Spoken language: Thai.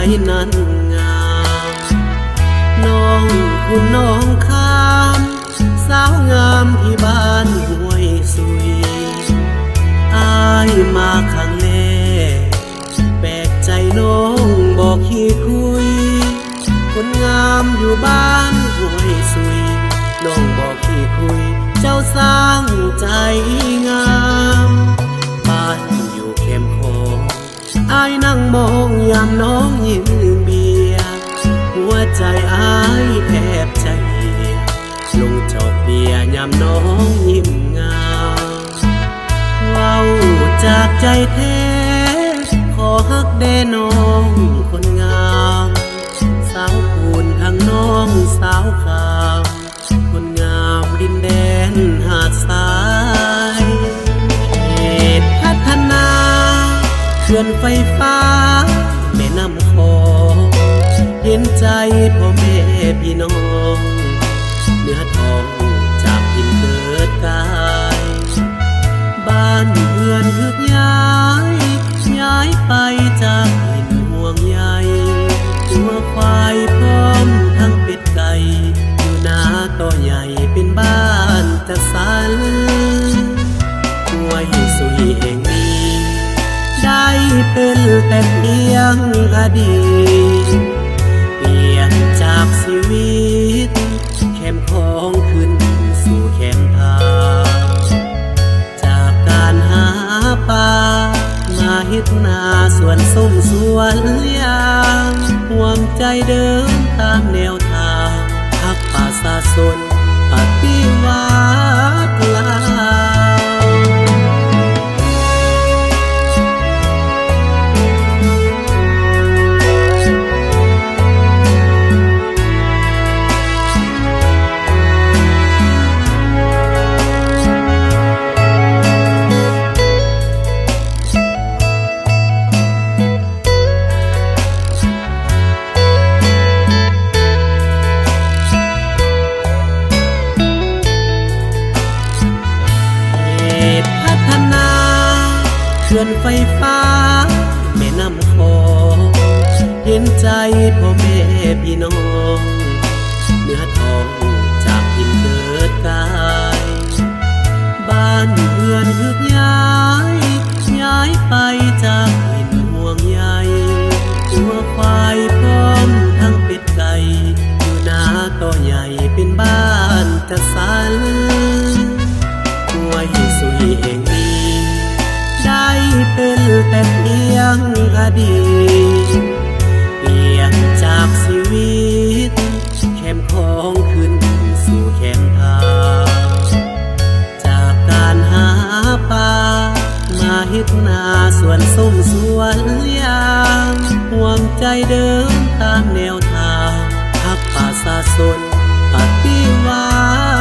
นั้นงามน้องคุณน้องคามสาวงามที่บ้านห้วยสุยอายมาครั้งแรกแปลกใจน้องบอกขี้คุยคนงามอยู่บ้านห้วยสุยน้องบอกขี้คุยเจ้าสร้างใจงามบ้านอยู่เข้มข้นอายนั่งมองยามน้องยิ้มเบียร์หัวใจอายแทบใจลงจอกเบียร์ยามน้องยิ้มงามเว้าจากใจแท้ขอฮักแด่น้องคนงามสาวคูนทางน้องสาวขาวคนงามดินแดนหาดทรายเขตพัฒนาเขื่อนไฟฟ้าแม่น้ำคองเห็นใจพ่อแม่พี่น้องเนื้อทองจากดินเกิดกายบ้านเรือนถึกย้ายไปจากหินห่วงใยหัวควายพร้อมทั้งเป็ดไก่อยู่นาต่อใหญ่เป็นบ้านจัดสรรห้วยสุยแห่งนี้ได้เป็นแต่เพียงอดีตเปลี่ยนจากชีวิตเข้มข้นขึ้นสู่เข้มทางจากการหาปลามาเฮ็ดนาสวนส้มสวนยางห่วงใจเดิมตามแนวทางพักป่าสาสนปฏิวัติลาวเขื่อนไฟฟ้าแม่น้ำคองเห็นใจพ่อแม่พี่น้องเนื้อทองจากดินเกิดกายบ้านเรือนถึกย้ายไปจากหินห่วงใยหัวควายพร้อมทั้งเป็ดไก่อยู่นาต่อใหญ่เป็นบ้านจัดสรรห้วยสุยแห่งนี้ได้เป็นแต่เพียงอดีตเปลี่ยนจากชีวิตเข้มข้นขึ้นสู่เข้มทางจากการหาปลามาเฮ็ดนาสวนส้มสวนยางห่วงใจเดิมตามแนวทางพักป่าสาสนปฏิวัติ